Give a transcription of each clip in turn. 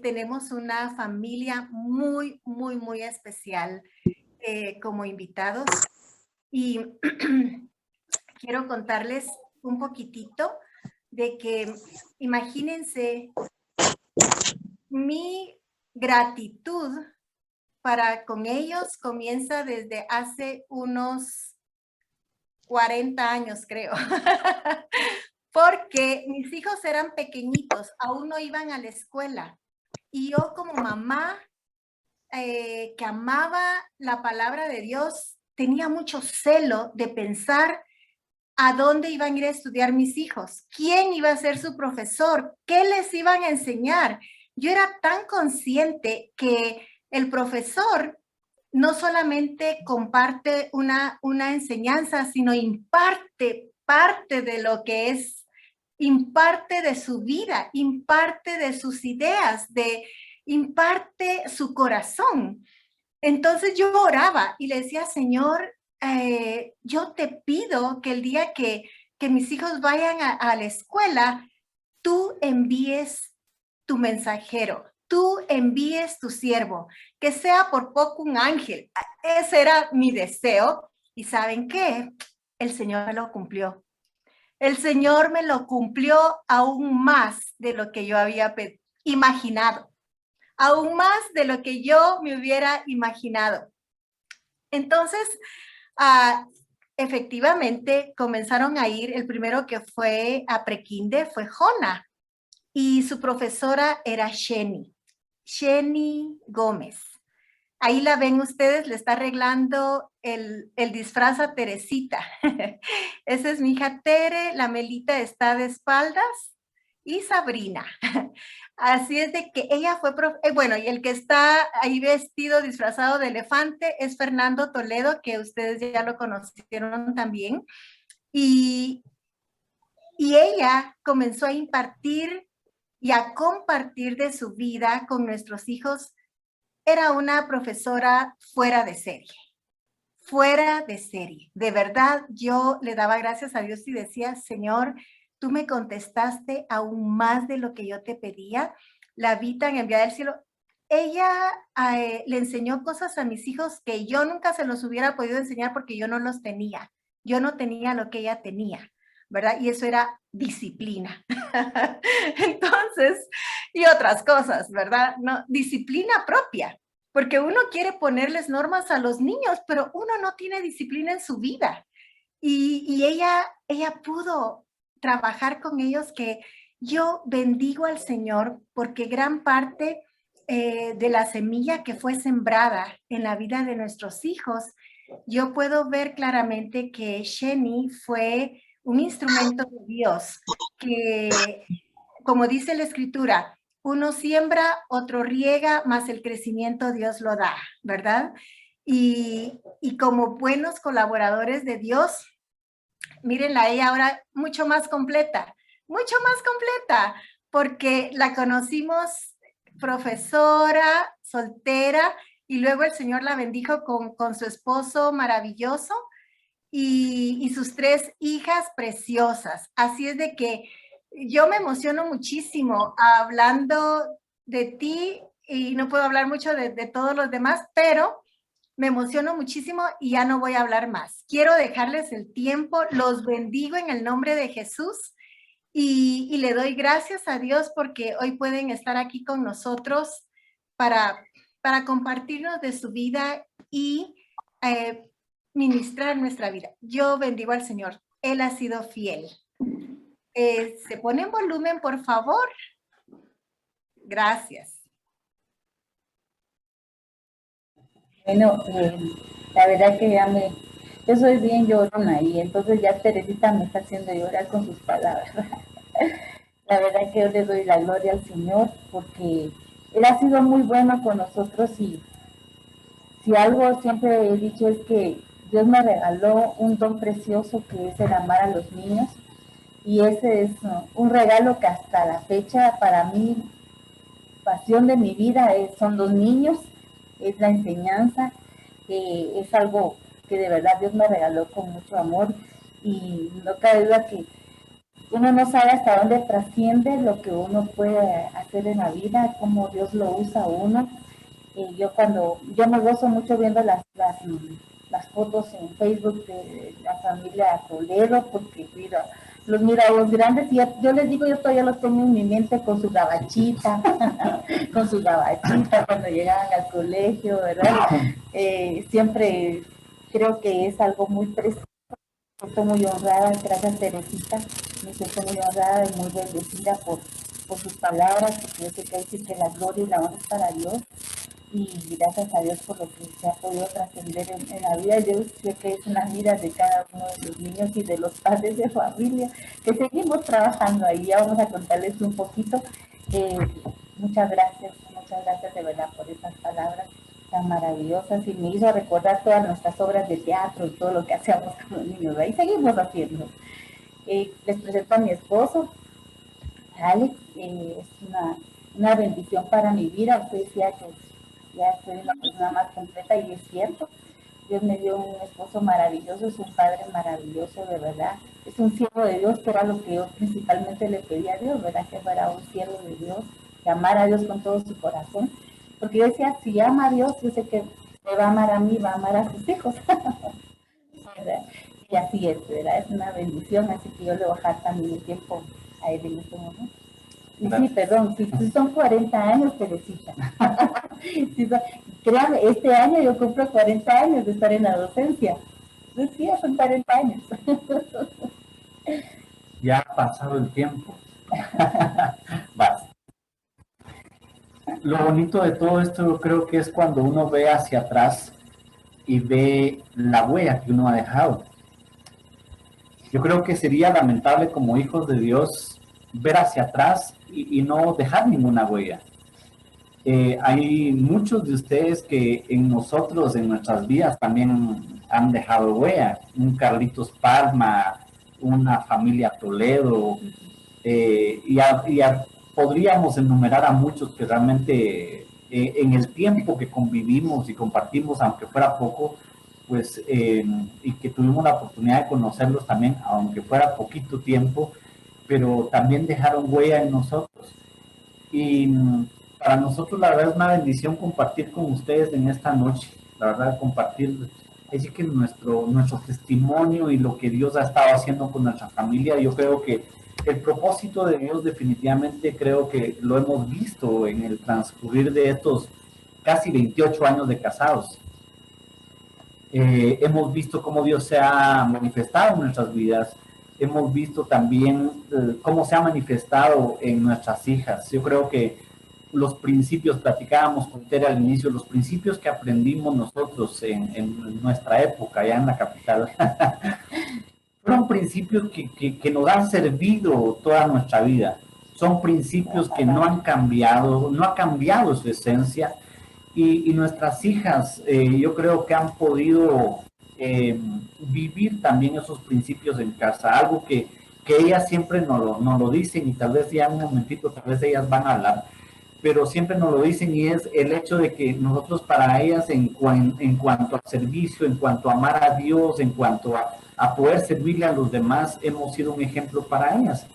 tenemos una familia muy, muy, muy especial como invitados y quiero contarles un poquitito de que imagínense mi gratitud para con ellos comienza desde hace unos 40 años, creo. Porque mis hijos eran pequeñitos, aún no iban a la escuela. Y yo como mamá que amaba la palabra de Dios, tenía mucho celo de pensar a dónde iban a ir a estudiar mis hijos, quién iba a ser su profesor, qué les iban a enseñar. Yo era tan consciente que el profesor no solamente comparte una enseñanza, sino imparte parte de lo que es, imparte de su vida, imparte de sus ideas, imparte su corazón. Entonces yo oraba y le decía, Señor, yo te pido que el día que mis hijos vayan a la escuela, tú envíes tu mensajero, tú envíes tu siervo, que sea por poco un ángel. Ese era mi deseo. ¿Y saben qué? El Señor me lo cumplió. El Señor me lo cumplió aún más de lo que yo había imaginado, aún más de lo que yo me hubiera imaginado. Entonces, efectivamente, comenzaron a ir, el primero que fue a prekinder fue Jona, y su profesora era Sheni Gómez. Ahí la ven ustedes, le está arreglando el disfraz a Teresita. Esa es mi hija Tere, la Melita está de espaldas y Sabrina. Así es de que ella fue, bueno, y el que está ahí vestido, disfrazado de elefante es Fernando Toledo, que ustedes ya lo conocieron también. Y ella comenzó a impartir y a compartir de su vida con nuestros hijos. Era una profesora fuera de serie, fuera de serie. De verdad, yo le daba gracias a Dios y decía, Señor, tú me contestaste aún más de lo que yo te pedía. La vi tan enviada del cielo. Ella le enseñó cosas a mis hijos que yo nunca se los hubiera podido enseñar porque yo no los tenía. Yo no tenía lo que ella tenía, ¿verdad? Y eso era disciplina. Entonces, y otras cosas, ¿verdad? No, disciplina propia, porque uno quiere ponerles normas a los niños, pero uno no tiene disciplina en su vida. Y ella pudo trabajar con ellos, que yo bendigo al Señor porque gran parte de la semilla que fue sembrada en la vida de nuestros hijos, yo puedo ver claramente que Sheni fue un instrumento de Dios, que, como dice la Escritura, uno siembra, otro riega, más el crecimiento Dios lo da, ¿verdad? Y como buenos colaboradores de Dios, mírenla ella ahora mucho más completa, porque la conocimos profesora, soltera, y luego el Señor la bendijo con su esposo maravilloso y sus 3 hijas preciosas. Así es de que yo me emociono muchísimo hablando de ti y no puedo hablar mucho de todos los demás, pero me emociono muchísimo y ya no voy a hablar más. Quiero dejarles el tiempo, los bendigo en el nombre de Jesús y le doy gracias a Dios porque hoy pueden estar aquí con nosotros para compartirnos de su vida y ministrar nuestra vida. Yo bendigo al Señor, Él ha sido fiel. ¿Se pone en volumen, por favor? Gracias. Bueno, la verdad que yo soy bien llorona y entonces ya Teresita me está haciendo llorar con sus palabras. La verdad que yo le doy la gloria al Señor porque Él ha sido muy bueno con nosotros y si algo siempre he dicho es que Dios me regaló un don precioso que es el amar a los niños y ese es un regalo que hasta la fecha para mí, pasión de mi vida son los niños, es la enseñanza, es algo que de verdad Dios me regaló con mucho amor y no cabe duda que uno no sabe hasta dónde trasciende lo que uno puede hacer en la vida, cómo Dios lo usa a uno. Yo me gozo mucho viendo las fotos en Facebook de la familia Toledo, porque miro a los grandes y yo les digo, yo todavía los tengo en mi mente con su gabachita, con su gabachita cuando llegaban al colegio, ¿verdad? Siempre creo que es algo muy precioso. Estoy muy honrada, gracias Teresita, me siento muy honrada y muy bendecida por sus palabras, porque yo sé que decir que la gloria y la honra es para Dios, y gracias a Dios por lo que se ha podido trascender en la vida. Yo sé que es una vida de cada uno de los niños y de los padres de familia, que seguimos trabajando ahí. Ya vamos a contarles un poquito. Muchas gracias de verdad por esas palabras tan maravillosas, y me hizo recordar todas nuestras obras de teatro y todo lo que hacíamos con los niños. Ahí seguimos haciendo. Les presento a mi esposo, Alex. Es una bendición para mi vida. Usted decía que ya soy una persona más completa, y es cierto. Dios me dio un esposo maravilloso, es un padre maravilloso, de verdad. Es un siervo de Dios, que era lo que yo principalmente le pedía a Dios, ¿verdad? Que fuera un siervo de Dios, que amara a Dios con todo su corazón. Porque yo decía, si ama a Dios, yo sé que me va a amar a mí, va a amar a sus hijos. ¿Verdad? Y así es, ¿verdad? Es una bendición, así que yo le voy a bajar también el tiempo a él en este momento. Y sí, perdón, si son 40 años, Teresita. Sí, créame, este año yo cumplo 40 años de estar en la docencia. Sí, son 40 años. Ya ha pasado el tiempo. Basta. Lo bonito de todo esto, yo creo que es cuando uno ve hacia atrás y ve la huella que uno ha dejado. Yo creo que sería lamentable como hijos de Dios ver hacia atrás y no dejar ninguna huella. Hay muchos de ustedes que en nosotros, en nuestras vidas, también han dejado huella. Un Carlitos Palma, una familia Toledo, podríamos enumerar a muchos que realmente en el tiempo que convivimos y compartimos, aunque fuera poco, pues, y que tuvimos la oportunidad de conocerlos también, aunque fuera poquito tiempo, pero también dejaron huella en nosotros. Y para nosotros la verdad es una bendición compartir con ustedes en esta noche, la verdad compartir, es decir, que nuestro testimonio y lo que Dios ha estado haciendo con nuestra familia. Yo creo que el propósito de Dios definitivamente creo que lo hemos visto en el transcurrir de estos casi 28 años de casados. Hemos visto cómo Dios se ha manifestado en nuestras vidas. Hemos visto también cómo se ha manifestado en nuestras hijas. Yo creo que los principios, platicábamos con Tere al inicio, los principios que aprendimos nosotros en nuestra época, ya en la capital, fueron principios que nos han servido toda nuestra vida. Son principios que no han cambiado, no ha cambiado su esencia, y nuestras hijas, yo creo que han podido vivir también esos principios en casa, algo que ellas siempre nos lo dicen, y tal vez ya en un momentito, tal vez ellas van a hablar, pero siempre nos lo dicen, y es el hecho de que nosotros para ellas en cuanto al servicio, en cuanto a amar a Dios, en cuanto a poder servirle a los demás, hemos sido un ejemplo para ellas.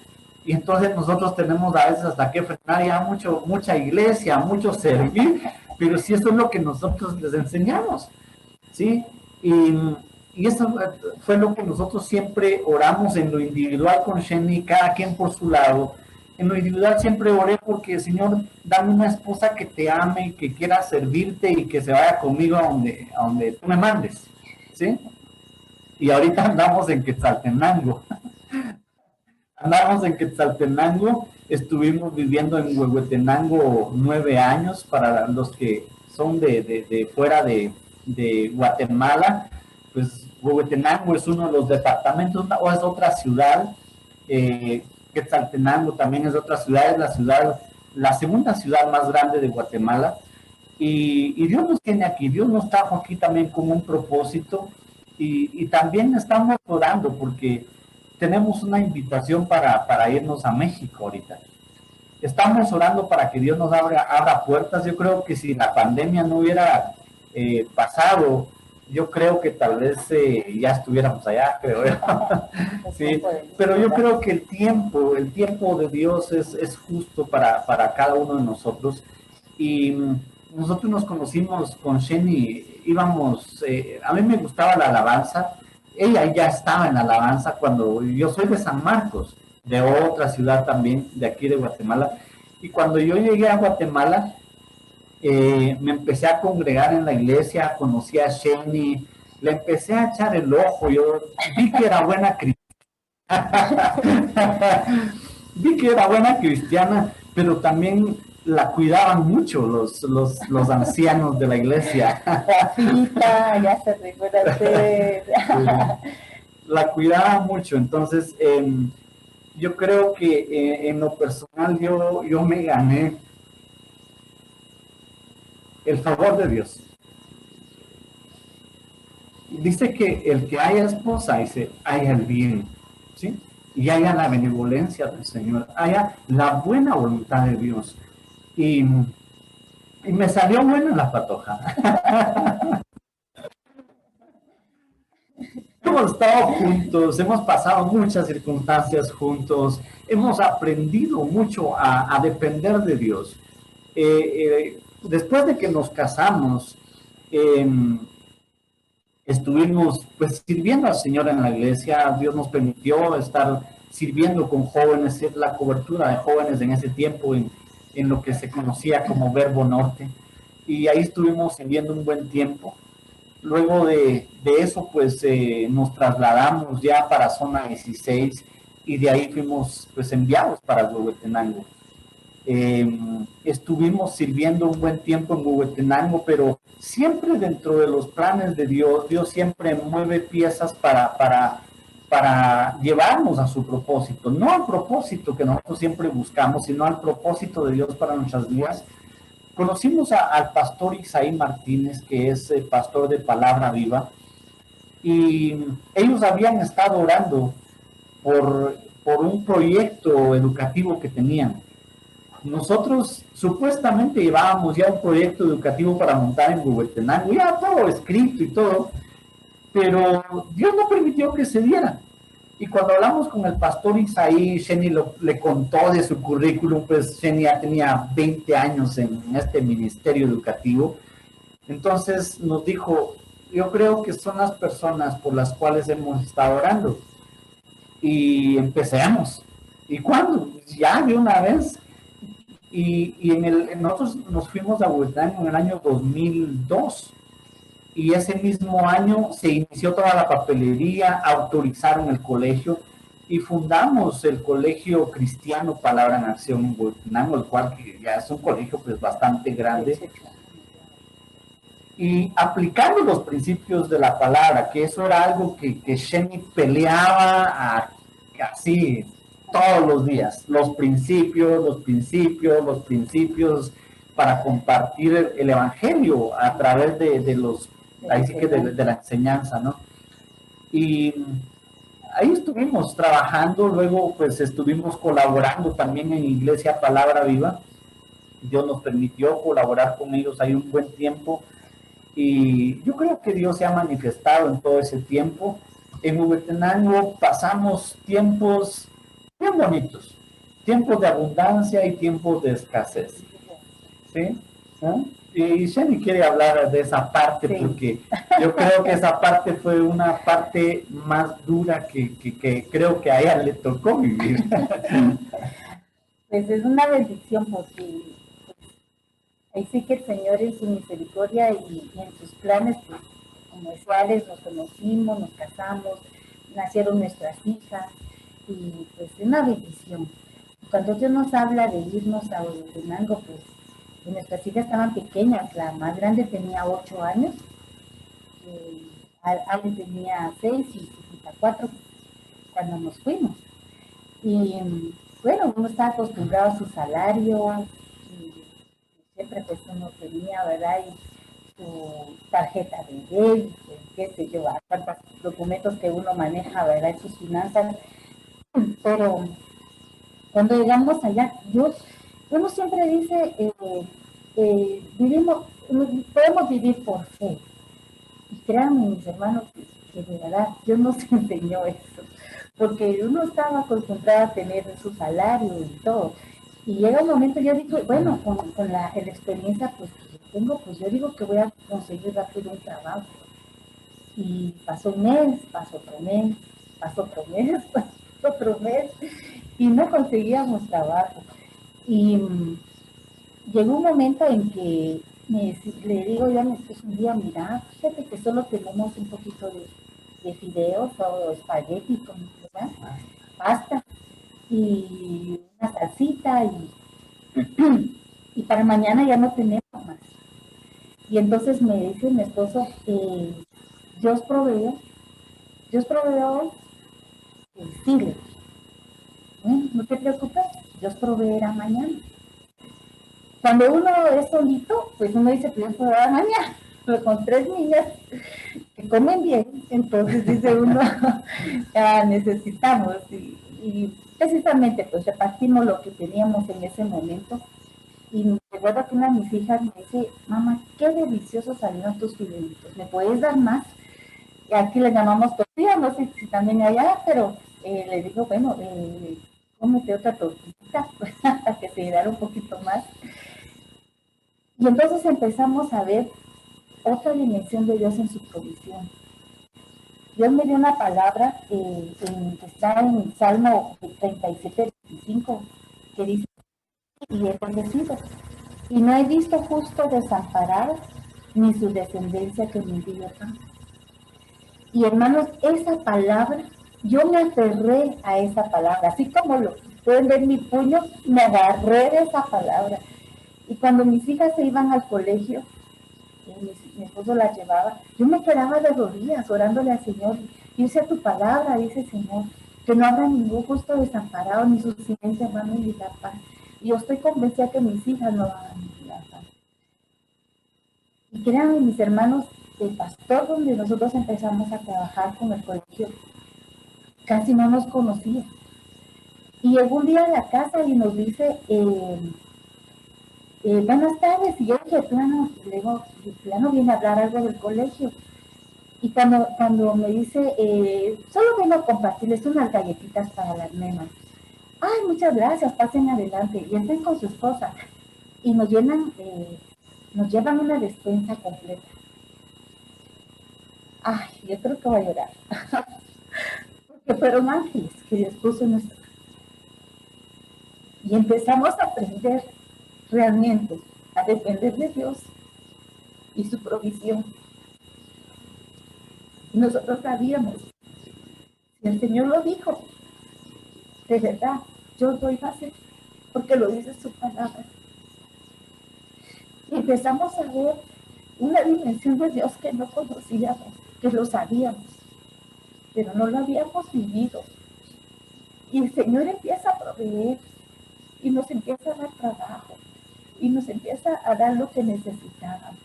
Y entonces nosotros tenemos a veces hasta que frenar ya mucha iglesia, mucho servir, pero si eso es lo que nosotros les enseñamos, ¿sí? Y eso fue lo que nosotros siempre oramos en lo individual con Sheni, cada quien por su lado. En lo individual siempre oré porque, Señor, dame una esposa que te ame, que quiera servirte y que se vaya conmigo a donde tú me mandes, ¿sí? Y ahorita andamos en Quetzaltenango. Andamos en Quetzaltenango, estuvimos viviendo en Huehuetenango 9 años, para los que son de fuera de Guatemala, pues Huehuetenango es uno de los departamentos, o es otra ciudad. Quetzaltenango también es otra ciudad, es la segunda ciudad más grande de Guatemala, y Dios nos tiene aquí, Dios nos trajo aquí también con un propósito, y también estamos orando porque tenemos una invitación para irnos a México ahorita. Estamos orando para que Dios nos abra puertas. Yo creo que si la pandemia no hubiera pasado, yo creo que tal vez ya estuviéramos allá, creo yo. Sí, pero yo creo que el tiempo de Dios es justo para cada uno de nosotros. Y nosotros nos conocimos con Sheni, íbamos, a mí me gustaba la alabanza, ella ya estaba en la alabanza cuando yo soy de San Marcos, de otra ciudad también, de aquí de Guatemala, y cuando yo llegué a Guatemala, me empecé a congregar en la iglesia, conocí a Sheni, le empecé a echar el ojo, yo vi que era buena vi que era buena cristiana, pero también la cuidaban mucho los ancianos de la iglesia. Rafita, ya se recuerda usted. La cuidaban mucho, entonces yo creo que en lo personal yo me gané el favor de Dios. Dice que el que haya esposa, dice, haya el bien, ¿sí? Y haya la benevolencia del Señor, haya la buena voluntad de Dios. Y me salió buena la patoja. Hemos estado juntos, hemos pasado muchas circunstancias juntos, hemos aprendido mucho a depender de Dios. Después de que nos casamos, estuvimos pues sirviendo al Señor en la iglesia. Dios nos permitió estar sirviendo con jóvenes, ser la cobertura de jóvenes en ese tiempo en lo que se conocía como Verbo Norte, y ahí estuvimos sirviendo un buen tiempo. Luego de eso pues nos trasladamos ya para zona 16 y de ahí fuimos pues enviados para Huehuetenango. Estuvimos sirviendo un buen tiempo en Huehuetenango, pero siempre dentro de los planes de Dios, Dios siempre mueve piezas para llevarnos a su propósito, no al propósito que nosotros siempre buscamos, sino al propósito de Dios para nuestras vidas. Conocimos al pastor Isaí Martínez, que es el pastor de Palabra Viva, y ellos habían estado orando por un proyecto educativo que tenían. Nosotros supuestamente llevábamos ya un proyecto educativo para montar en Huehuetenango, ya todo escrito y todo, pero Dios no permitió que se diera. Y cuando hablamos con el pastor Isaí, Sheni le contó de su currículum, pues Sheni ya tenía 20 años en este ministerio educativo. Entonces nos dijo, yo creo que son las personas por las cuales hemos estado orando. Y empecemos. ¿Y cuándo? Ya de una vez. Y nosotros nos fuimos a Huehuetenango en el año 2002. Y ese mismo año se inició toda la papelería, autorizaron el colegio y fundamos el Colegio Cristiano Palabra en Acción en Huehuetenango, el cual ya es un colegio pues bastante grande. Y aplicando los principios de la palabra, que eso era algo que Sheni peleaba así todos los días, los principios, para compartir el evangelio a través de los, ahí sí que de la enseñanza, ¿no? Y ahí estuvimos trabajando, luego pues estuvimos colaborando también en Iglesia Palabra Viva. Dios nos permitió colaborar con ellos ahí un buen tiempo, y yo creo que Dios se ha manifestado en todo ese tiempo. En Huehuetenango pasamos tiempos bien bonitos, tiempos de abundancia y tiempos de escasez, ¿sí? ¿No? Y Sheni quiere hablar de esa parte, sí, porque yo creo que esa parte fue una parte más dura que creo que a ella le tocó vivir. Pues es una bendición porque ahí sí que el Señor en su misericordia y en sus planes, pues, como cuales nos conocimos, nos casamos, nacieron nuestras hijas, y pues es una bendición. Cuando Dios nos habla de irnos a Huehuetenango, pues nuestras hijas estaban pequeñas, la más grande tenía 8 años, Ale tenía 6 y Sujita 4 cuando nos fuimos. Y bueno, uno estaba acostumbrado a su salario, y siempre pues uno tenía, ¿verdad? Y su tarjeta de débito, qué sé yo, tantos documentos que uno maneja, ¿verdad? En sus finanzas. Pero cuando llegamos allá, uno siempre dice, podemos vivir por fe. créanme, mis hermanos, que de verdad Dios nos enseñó eso, porque uno estaba acostumbrado a tener su salario y todo. Y llega un momento, yo digo, bueno, con la experiencia pues, que tengo, pues yo digo que voy a conseguir rápido un trabajo. Y pasó un mes, pasó otro mes, pasó otro mes, pasó otro mes, y no conseguíamos trabajo. Y llegó un momento en que le digo yo a mi esposo un día, mira, fíjate que solo tenemos un poquito de fideos o espagueti con pasta y una salsita y para mañana ya no tenemos más. Y entonces me dice mi esposo, Dios proveyó hoy, sí, no te preocupes, Dios proveerá mañana. Cuando uno es solito, pues uno dice, Dios proveerá mañana, pero con 3 niñas que comen bien, entonces dice uno, necesitamos, y precisamente pues repartimos lo que teníamos en ese momento. Y me recuerdo que una de mis hijas me dice, mamá, qué deliciosos salieron tus fidelitos, ¿me puedes dar más? Y aquí le llamamos tortilla, no sé si también allá, pero le digo, bueno, cómete otra tortita, para que te diera un poquito más. Y entonces empezamos a ver otra dimensión de Dios en su provisión. Dios me dio una palabra que está en Salmo 37, 25, que dice, y he bendecido, y no he visto justo desamparado, ni su descendencia que mendigue pan. Y hermanos, esa palabra, yo me aferré a esa palabra, así como lo pueden ver mi puño, me agarré de esa palabra. Y cuando mis hijas se iban al colegio, mi esposo las llevaba, yo me quedaba de rodillas orándole al Señor. Y dice tu palabra, dice el Señor, que no habrá ningún justo desamparado, ni su simiente van a mendigar pan. Y yo estoy convencida que mis hijas no van a mendigar pan. Y créanme, mis hermanos, el pastor donde nosotros empezamos a trabajar con el colegio, casi no nos conocía. Y llegó un día a la casa y nos dice, buenas tardes, y yo dije, le digo, plano viene a hablar algo del colegio. Y cuando me dice, solo vengo a compartirles unas galletitas para las nenas. Ay, muchas gracias, pasen adelante. Y entren con su esposa. Y nos llevan una despensa completa. Ay, yo creo que voy a llorar. Porque fueron ángeles que Dios puso en nuestra casa. Y empezamos a aprender realmente a depender de Dios y su provisión. Y nosotros sabíamos, si el Señor lo dijo, de verdad, yo lo iba a hacer, porque lo dice su palabra. Y empezamos a ver una dimensión de Dios que no conocíamos, que lo sabíamos, pero no lo habíamos vivido. Y el Señor empieza a proveer, y nos empieza a dar trabajo, y nos empieza a dar lo que necesitábamos.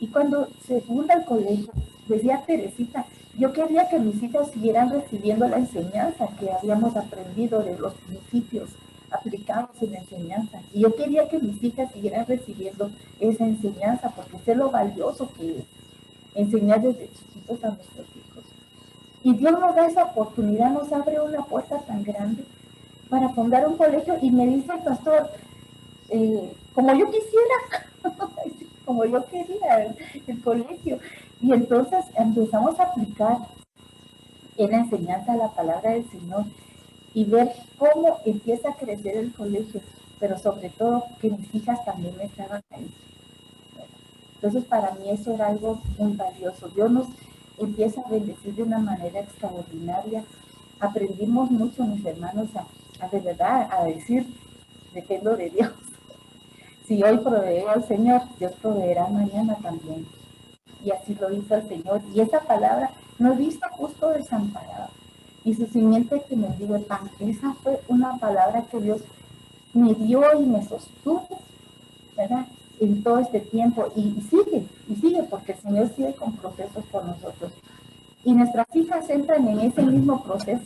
Y cuando se funda el colegio, decía Teresita, yo quería que mis hijas siguieran recibiendo la enseñanza que habíamos aprendido de los principios aplicados en la enseñanza. Y yo quería que mis hijas siguieran recibiendo esa enseñanza, porque sé lo valioso que es enseñar desde chiquitos a nuestros hijos. Y Dios nos da esa oportunidad, nos abre una puerta tan grande para fundar un colegio. Y me dice el pastor, como yo quisiera, como yo quería el colegio. Y entonces empezamos a aplicar en la enseñanza la palabra del Señor y ver cómo empieza a crecer el colegio, pero sobre todo que mis hijas también estaban ahí. Entonces para mí eso era algo muy valioso. Dios nos empieza a bendecir de una manera extraordinaria. Aprendimos mucho, mis hermanos, a de verdad, a decir, dependo de Dios. Si hoy provee al Señor, Dios proveerá mañana también. Y así lo hizo el Señor. Y esa palabra, no he visto justo desamparado. Y su simiente que me dio el pan. Esa fue una palabra que Dios me dio y me sostuvo, ¿verdad? En todo este tiempo. Y sigue, porque el Señor sigue con procesos por nosotros. Y nuestras hijas entran en ese mismo proceso.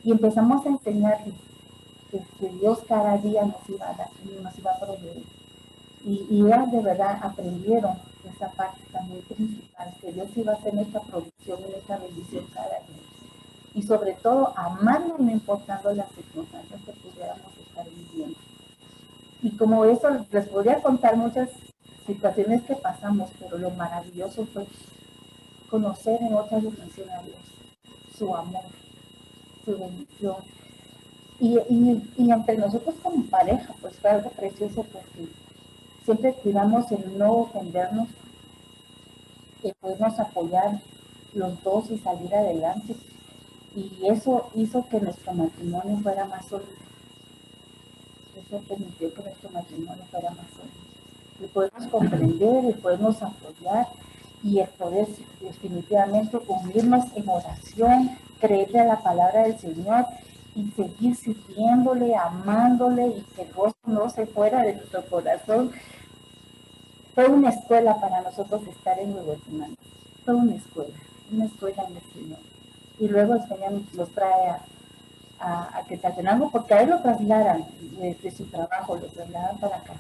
Y empezamos a enseñarles que Dios cada día nos iba a proveer. Y ellas de verdad aprendieron esa parte también principal, que Dios iba a hacer esta provisión y esta bendición cada día. Y sobre todo, amarnos no importando las circunstancias que pudiéramos estar viviendo. Y como eso, les podría contar muchas situaciones que pasamos, pero lo maravilloso fue conocer en otra dimensión a Dios, su amor, su bendición. Y entre nosotros como pareja, pues fue algo precioso porque siempre cuidamos el no ofendernos, el podernos apoyar los dos y salir adelante. Y eso hizo que nuestro matrimonio fuera más sólido. Eso permitió que nuestro matrimonio fuera más sólido. El podernos comprender, el podernos apoyar y el poder definitivamente unirnos en oración, creerle a la palabra del Señor y seguir sirviéndole, amándole y que el gozo no se fuera de nuestro corazón. Fue una escuela para nosotros estar en Huehuetenango. Fue una escuela en el Señor. Y luego el Señor nos trae a Quetzaltenango porque a él lo trasladan de su trabajo, lo trasladan para acá.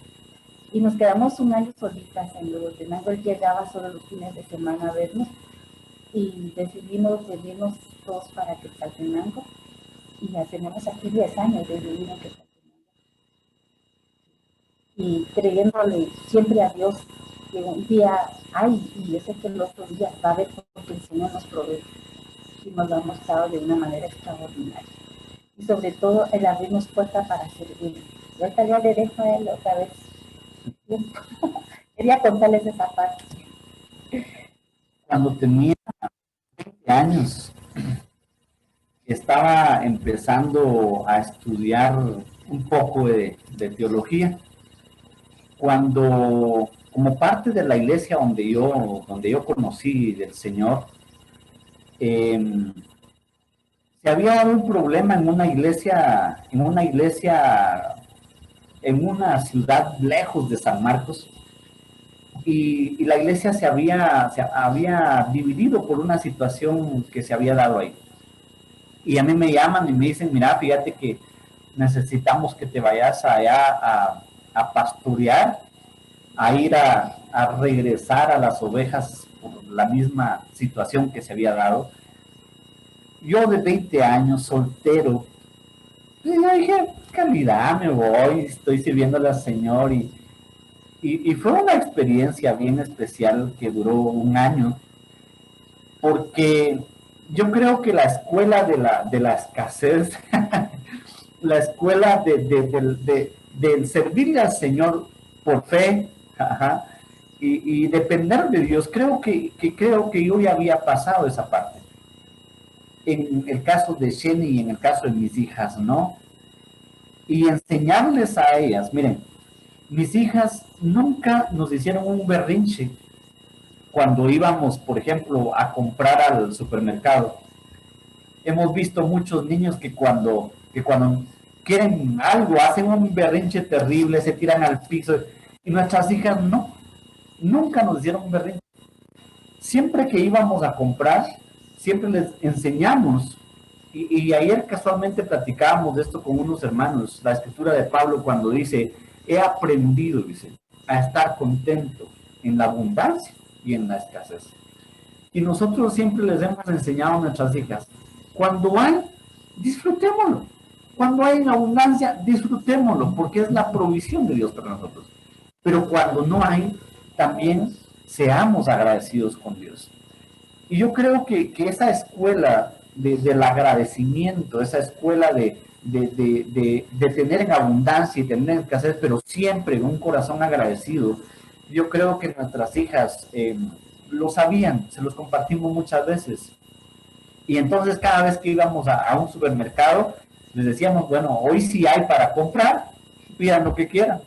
Y nos quedamos un año solitas en Huehuetenango. Él llegaba solo los fines de semana a vernos y decidimos venirnos todos para Quetzaltenango. Y ya tenemos aquí 10 años de vivir en Quetzaltenango. Y creyéndole siempre a Dios que un día hay, y yo sé que el otro día va a haber porque el Señor nos provee y nos lo ha mostrado de una manera extraordinaria. Y sobre todo el abrirnos puertas para servir. Yo ahorita ya le dejo a él otra vez. Quería contarles esa parte. Cuando tenía 20 años, estaba empezando a estudiar un poco de teología, cuando, como parte de la iglesia donde yo conocí del Señor, se había dado un problema en una iglesia, en una ciudad lejos de San Marcos, y la iglesia se había dividido por una situación que se había dado ahí. Y a mí me llaman y me dicen, mira, fíjate que necesitamos que te vayas allá a pastorear, a ir a regresar a las ovejas por la misma situación que se había dado. Yo de 20 años, soltero, y yo dije, calidad, me voy, estoy sirviéndole al Señor y fue una experiencia bien especial que duró un año, porque yo creo que la escuela de la escasez, la escuela del servirle al Señor por fe, ajá, y depender de Dios, creo que yo ya había pasado esa parte. En el caso de Jenny y en el caso de mis hijas, ¿no? Y enseñarles a ellas, miren, mis hijas nunca nos hicieron un berrinche cuando íbamos, por ejemplo, a comprar al supermercado. Hemos visto muchos niños que cuando quieren algo, hacen un berrinche terrible, se tiran al piso, y nuestras hijas no, nunca nos hicieron un berrinche. Siempre que íbamos a comprar, siempre les enseñamos, y ayer casualmente platicábamos de esto con unos hermanos, la escritura de Pablo cuando dice, he aprendido, dice, a estar contento en la abundancia y en la escasez. Y nosotros siempre les hemos enseñado a nuestras hijas, cuando hay, disfrutémoslo. Cuando hay en abundancia, disfrutémoslo, porque es la provisión de Dios para nosotros. Pero cuando no hay, también seamos agradecidos con Dios. Y yo creo que esa escuela del agradecimiento, esa escuela de tener en abundancia y tener en escasez, pero siempre en un corazón agradecido, yo creo que nuestras hijas lo sabían, se los compartimos muchas veces. Y entonces cada vez que íbamos a un supermercado, les decíamos, bueno, hoy sí hay para comprar, pidan lo que quieran.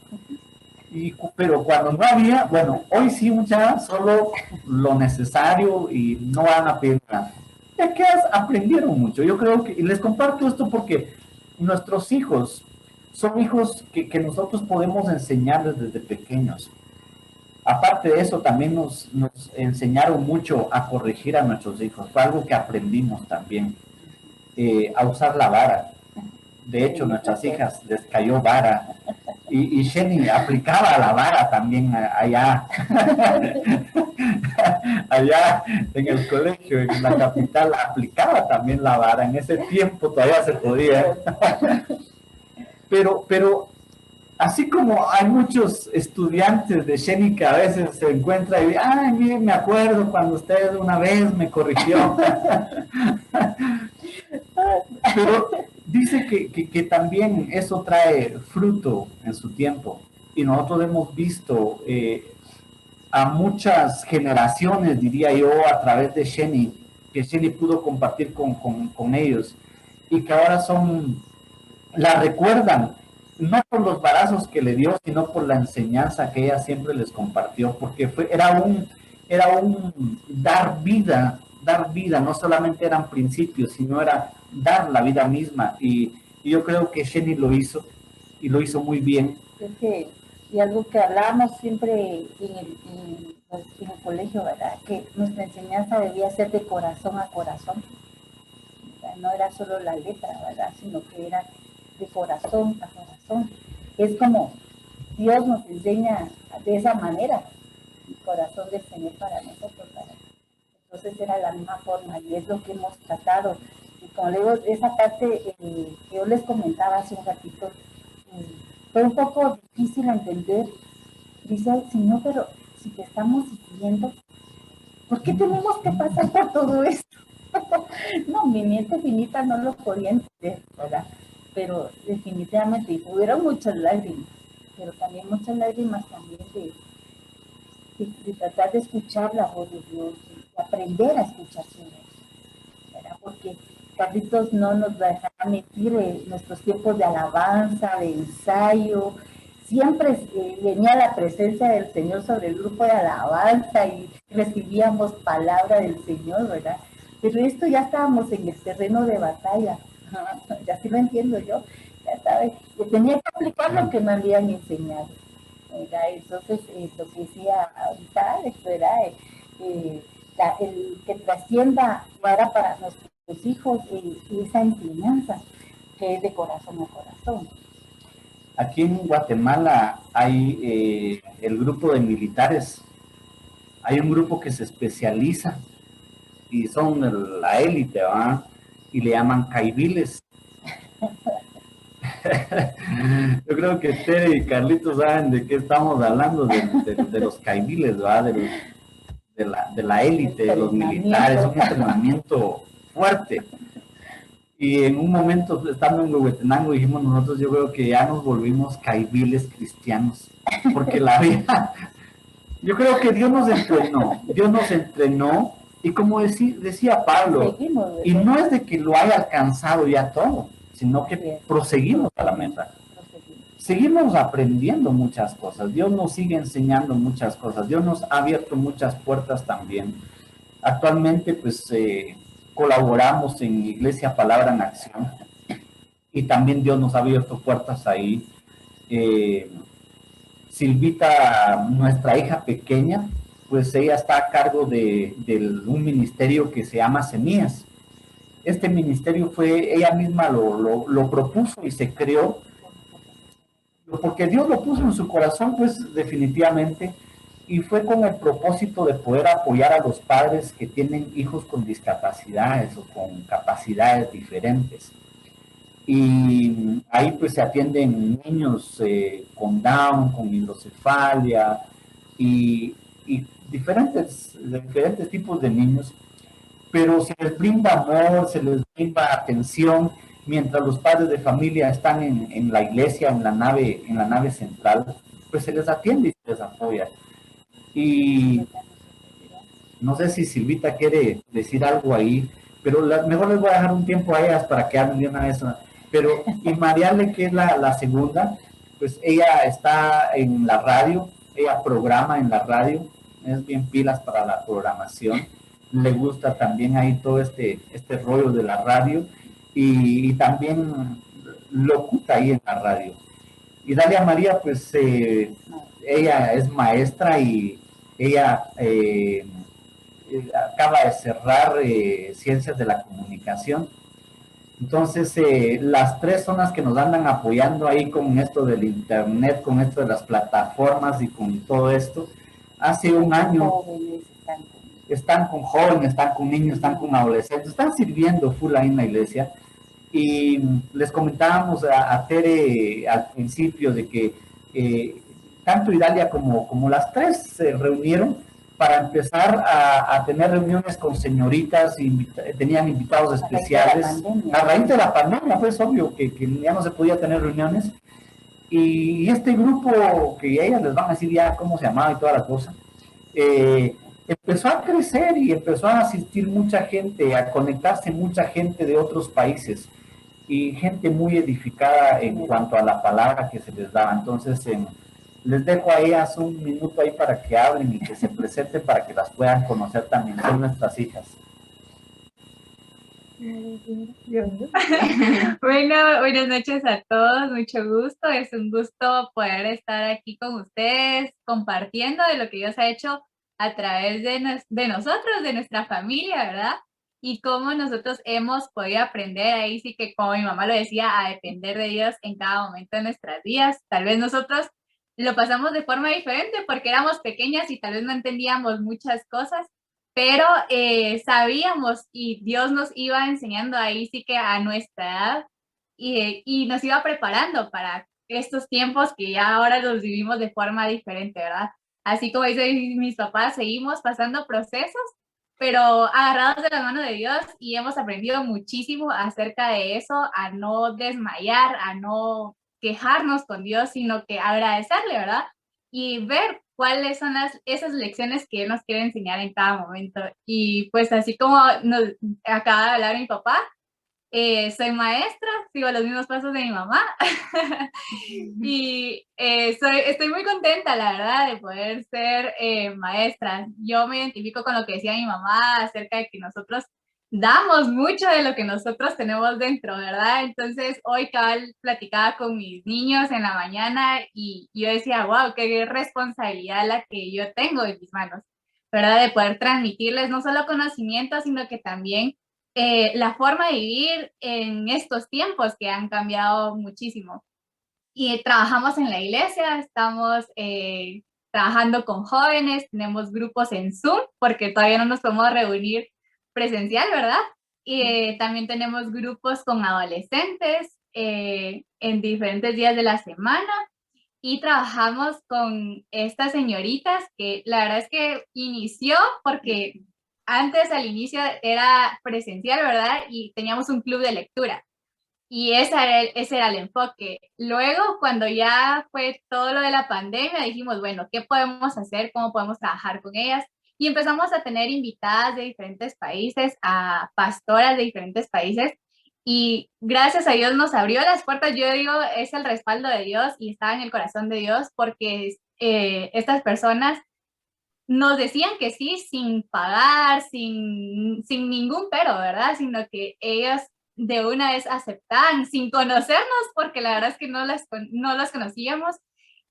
Pero cuando no había, bueno, hoy sí mucha, solo lo necesario y no van a pedir nada. Es que aprendieron mucho. Yo creo que, y les comparto esto porque nuestros hijos son hijos que nosotros podemos enseñarles desde pequeños. Aparte de eso, también nos enseñaron mucho a corregir a nuestros hijos. Fue algo que aprendimos también, a usar la vara. De hecho, nuestras hijas les cayó vara Y Jenny aplicaba la vara también allá, allá en el colegio, en la capital, aplicaba también la vara. En ese tiempo todavía se podía. Pero así como hay muchos estudiantes de Jenny que a veces se encuentran y dicen, ay, mire, me acuerdo cuando usted una vez me corrigió. Pero dice que también eso trae fruto en su tiempo. Y nosotros hemos visto a muchas generaciones, diría yo, a través de Jenny, que Jenny pudo compartir con ellos y que ahora la recuerdan, no por los barazos que le dio, sino por la enseñanza que ella siempre les compartió, porque era un dar vida, no solamente eran principios, sino era dar la vida misma, y yo creo que Jenny lo hizo, y lo hizo muy bien. Y algo que hablábamos siempre en el colegio, ¿verdad? Que nuestra enseñanza debía ser de corazón a corazón, ¿verdad? No era solo la letra, ¿verdad? Sino que era de corazón a corazón. Es como Dios nos enseña de esa manera, el corazón del Señor para nosotros, ¿verdad? Entonces era la misma forma y es lo que hemos tratado. Y como le digo, esa parte que yo les comentaba hace un ratito, fue un poco difícil entender. Dice el Señor, pero si te estamos siguiendo, ¿por qué tenemos que pasar por todo esto? No, mi mente finita no lo podía entender, ¿verdad? Pero definitivamente hubieron muchas lágrimas, pero también muchas lágrimas también de tratar de escuchar la voz de Dios, de aprender a escuchar su voz, ¿verdad? Porque Carlitos no nos dejará mentir en nuestros tiempos de alabanza, de ensayo. Siempre venía la presencia del Señor sobre el grupo de alabanza y recibíamos palabra del Señor, ¿verdad? Pero esto ya estábamos en el terreno de batalla, ya sí lo entiendo yo, ya sabes, yo tenía que aplicar lo que me habían enseñado, ¿verdad? Entonces, lo que decía ahorita, esto era el que trascienda ahora para nuestros hijos esa enseñanza que es de corazón a corazón. Aquí en Guatemala hay el grupo de militares, hay un grupo que se especializa y son la élite, ¿verdad? Y le llaman caibiles. Yo creo que Tere y Carlitos saben de qué estamos hablando, de los caibiles, ¿verdad? De la élite, de los militares, un entrenamiento fuerte. Y en un momento, estando en Huehuetenango, dijimos nosotros, yo creo que ya nos volvimos caibiles cristianos, porque la vida, yo creo que Dios nos entrenó, y como decía Pablo, y no es de que lo haya alcanzado ya todo, sino que proseguimos a la meta. Seguimos aprendiendo muchas cosas, Dios nos sigue enseñando muchas cosas, Dios nos ha abierto muchas puertas también. Actualmente, pues, colaboramos en Iglesia Palabra en Acción, y también Dios nos ha abierto puertas ahí. Silvita, nuestra hija pequeña, pues ella está a cargo de un ministerio que se llama Semillas. Este ministerio ella misma lo propuso y se creó, porque Dios lo puso en su corazón, pues definitivamente, y fue con el propósito de poder apoyar a los padres que tienen hijos con discapacidades o con capacidades diferentes. Y ahí pues se atienden niños con Down, con hidrocefalia y diferentes tipos de niños, pero se les brinda amor, se les brinda atención, mientras los padres de familia están en la iglesia, en la nave central, pues se les atiende y se les apoya. Y no sé si Silvita quiere decir algo ahí, pero mejor les voy a dejar un tiempo a ellas para que hablen de una vez. Pero, y Mariale, que es la segunda, pues ella está en la radio, ella programa en la radio, es bien pilas para la programación, le gusta también ahí todo este rollo de la radio, y también locuta ahí en la radio. Y Dalia María, pues ella es maestra y ella acaba de cerrar Ciencias de la Comunicación. Entonces, las tres son las que nos andan apoyando ahí con esto del internet, con esto de las plataformas y con todo esto. Hace un año están con jóvenes, están con niños, están con adolescentes, están sirviendo full ahí en la iglesia. Y les comentábamos a Tere al principio de que tanto Idalia como las tres se reunieron para empezar a tener reuniones con señoritas, tenían invitados especiales. A raíz de la pandemia, pues obvio que ya no se podía tener reuniones. Y este grupo, que ellas les van a decir ya cómo se llamaba y toda la cosa, empezó a crecer y empezó a asistir mucha gente, a conectarse mucha gente de otros países y gente muy edificada en cuanto a la palabra que se les daba. Entonces, les dejo a ellas un minuto ahí para que hablen y que se presenten para que las puedan conocer también. Son nuestras hijas. Bueno, buenas noches a todos, mucho gusto. Es un gusto poder estar aquí con ustedes, compartiendo de lo que Dios ha hecho a través de nosotros, de nuestra familia, ¿verdad? Y cómo nosotros hemos podido aprender, ahí sí que como mi mamá lo decía, a depender de Dios en cada momento de nuestras vidas. Tal vez nosotros lo pasamos de forma diferente porque éramos pequeñas y tal vez no entendíamos muchas cosas, pero sabíamos y Dios nos iba enseñando ahí sí que a nuestra edad y nos iba preparando para estos tiempos que ya ahora los vivimos de forma diferente, ¿verdad? Así como dicen mis papás, seguimos pasando procesos, pero agarrados de la mano de Dios y hemos aprendido muchísimo acerca de eso, a no desmayar, a no quejarnos con Dios, sino que agradecerle, ¿verdad? Y ver cuáles son esas lecciones que Él nos quiere enseñar en cada momento. Y pues así como nos acaba de hablar mi papá, soy maestra, sigo los mismos pasos de mi mamá y estoy muy contenta, la verdad, de poder ser maestra. Yo me identifico con lo que decía mi mamá acerca de que nosotros damos mucho de lo que nosotros tenemos dentro, ¿verdad? Entonces, hoy cabal platicaba con mis niños en la mañana y yo decía, wow, qué responsabilidad la que yo tengo en mis manos, ¿verdad? De poder transmitirles no solo conocimiento, sino que también la forma de vivir en estos tiempos que han cambiado muchísimo. Y trabajamos en la iglesia, estamos trabajando con jóvenes, tenemos grupos en Zoom, porque todavía no nos podemos reunir presencial, ¿verdad? Y también tenemos grupos con adolescentes en diferentes días de la semana y trabajamos con estas señoritas que la verdad es que inició porque antes al inicio era presencial, ¿verdad? Y teníamos un club de lectura. Y ese era el enfoque. Luego, cuando ya fue todo lo de la pandemia, dijimos, bueno, ¿qué podemos hacer? ¿Cómo podemos trabajar con ellas? Y empezamos a tener invitadas de diferentes países, a pastoras de diferentes países. Y gracias a Dios nos abrió las puertas. Yo digo, es el respaldo de Dios y estaba en el corazón de Dios porque estas personas nos decían que sí sin pagar, sin ningún pero, ¿verdad? Sino que ellas de una vez aceptaban, sin conocernos, porque la verdad es que no las conocíamos,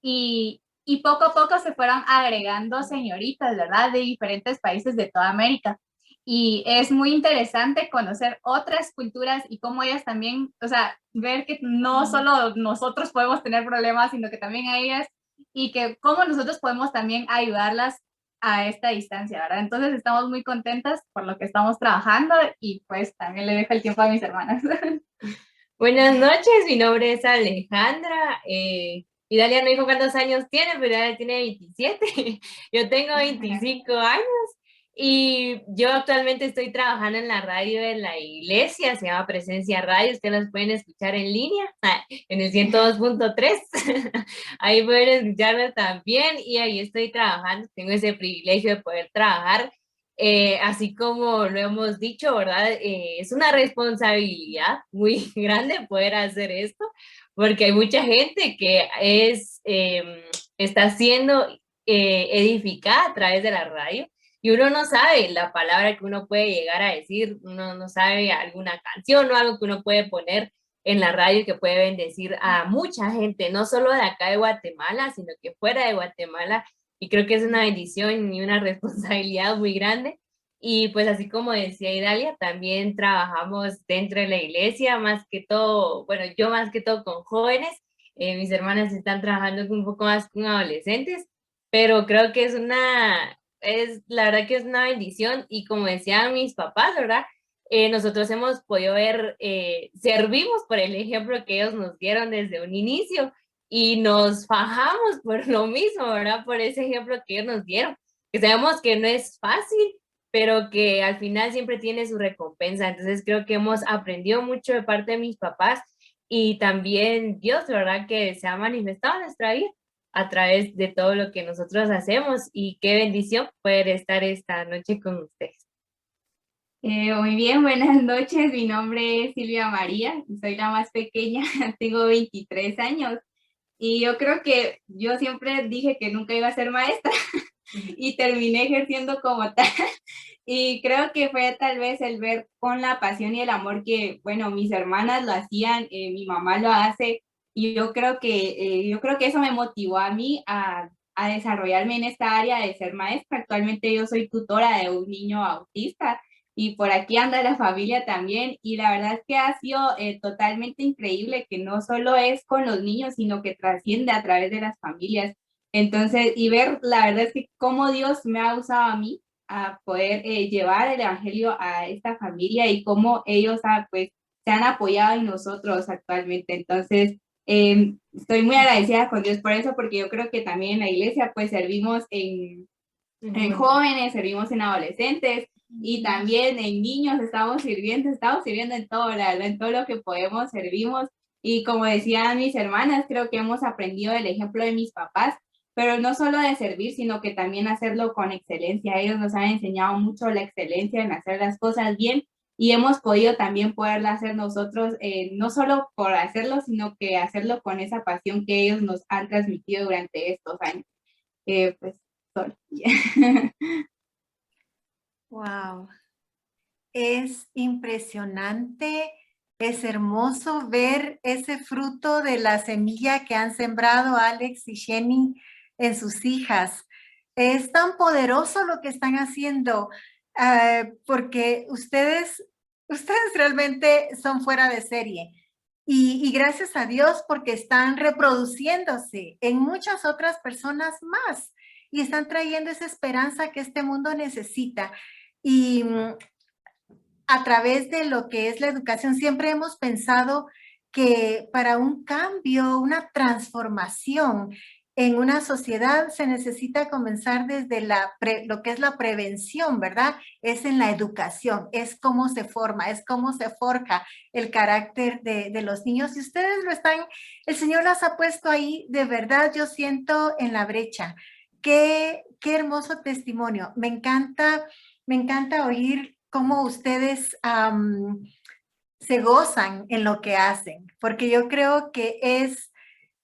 y poco a poco se fueron agregando señoritas, ¿verdad? De diferentes países de toda América. Y es muy interesante conocer otras culturas y cómo ellas también, o sea, ver que no solo nosotros podemos tener problemas, sino que también a ellas, y que cómo nosotros podemos también ayudarlas a esta distancia, ¿verdad? Entonces estamos muy contentas por lo que estamos trabajando y pues también le dejo el tiempo a mis hermanas. Buenas noches, mi nombre es Alejandra. Idalia no dijo cuántos años tiene, pero ella tiene 27. Yo tengo 25 años y yo actualmente estoy trabajando en la radio de la iglesia, se llama Presencia Radio, ustedes las pueden escuchar en línea, en el 102.3. Ahí pueden escucharme también y ahí estoy trabajando, tengo ese privilegio de poder trabajar. Así como lo hemos dicho, ¿verdad? Es una responsabilidad muy grande poder hacer esto, porque hay mucha gente que está siendo edificada a través de la radio y uno no sabe la palabra que uno puede llegar a decir, uno no sabe alguna canción o algo que uno puede poner en la radio que puede bendecir a mucha gente, no solo de acá de Guatemala, sino que fuera de Guatemala. Y creo que es una bendición y una responsabilidad muy grande. Y pues así como decía Idalia, también trabajamos dentro de la iglesia, más que todo, bueno, yo más que todo con jóvenes, mis hermanas están trabajando un poco más con adolescentes, pero creo que la verdad que es una bendición y como decían mis papás, ¿verdad? Nosotros hemos podido ver, servimos por el ejemplo que ellos nos dieron desde un inicio y nos fajamos por lo mismo, ¿verdad? Por ese ejemplo que ellos nos dieron, que sabemos que no es fácil, pero que al final siempre tiene su recompensa. Entonces creo que hemos aprendido mucho de parte de mis papás y también Dios, ¿verdad? Que se ha manifestado en nuestra vida a través de todo lo que nosotros hacemos y qué bendición poder estar esta noche con ustedes. Muy bien, buenas noches. Mi nombre es Silvia María y soy la más pequeña. Tengo 23 años y yo creo que yo siempre dije que nunca iba a ser maestra y terminé ejerciendo como tal. Y creo que fue tal vez el ver con la pasión y el amor que, bueno, mis hermanas lo hacían, mi mamá lo hace, y yo creo que eso me motivó a mí a desarrollarme en esta área de ser maestra. Actualmente yo soy tutora de un niño autista y por aquí anda la familia también, y la verdad es que ha sido totalmente increíble que no solo es con los niños, sino que trasciende a través de las familias. Entonces, y ver, la verdad es que cómo Dios me ha usado a mí a poder llevar el evangelio a esta familia y cómo ellos pues, se han apoyado en nosotros actualmente. Entonces, estoy muy agradecida con Dios por eso, porque yo creo que también en la iglesia pues servimos en jóvenes, servimos en adolescentes y también en niños estamos sirviendo en todo, la verdad, en todo lo que podemos servimos. Y como decían mis hermanas, creo que hemos aprendido el ejemplo de mis papás, pero no solo de servir, sino que también hacerlo con excelencia. Ellos nos han enseñado mucho la excelencia en hacer las cosas bien y hemos podido también poderla hacer nosotros, no solo por hacerlo, sino que hacerlo con esa pasión que ellos nos han transmitido durante estos años. Pues, solo. Wow. Es impresionante, es hermoso ver ese fruto de la semilla que han sembrado Alex y Jenny en sus hijas. Es tan poderoso lo que están haciendo, porque ustedes realmente son fuera de serie. Y gracias a Dios porque están reproduciéndose en muchas otras personas más y están trayendo esa esperanza que este mundo necesita. Y a través de lo que es la educación, siempre hemos pensado que para un cambio, una transformación en una sociedad se necesita comenzar desde lo que es la prevención, ¿verdad? Es en la educación, es cómo se forma, es cómo se forja el carácter de los niños. Y ustedes el Señor las ha puesto ahí, de verdad, yo siento en la brecha. Qué hermoso testimonio. Me encanta oír cómo ustedes se gozan en lo que hacen, porque yo creo que es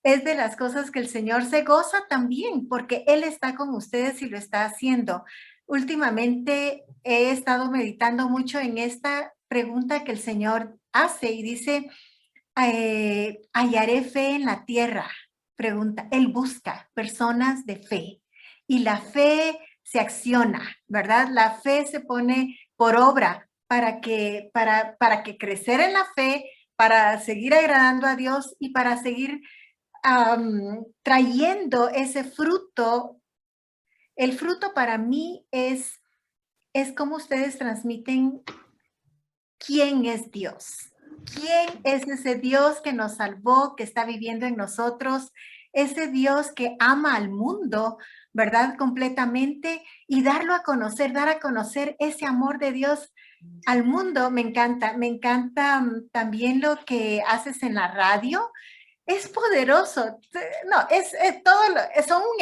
de las cosas que el Señor se goza también, porque Él está con ustedes y lo está haciendo. Últimamente he estado meditando mucho en esta pregunta que el Señor hace y dice, hallaré fe en la tierra. Pregunta, Él busca personas de fe y la fe se acciona, ¿verdad? La fe se pone por obra para que crecer en la fe, para seguir agradando a Dios y para seguir trayendo ese fruto. El fruto para mí es como ustedes transmiten quién es Dios. ¿Quién es ese Dios que nos salvó, que está viviendo en nosotros? Ese Dios que ama al mundo, ¿verdad? Completamente y dar a conocer ese amor de Dios al mundo. Me encanta también lo que haces en la radio. Es poderoso. No, son un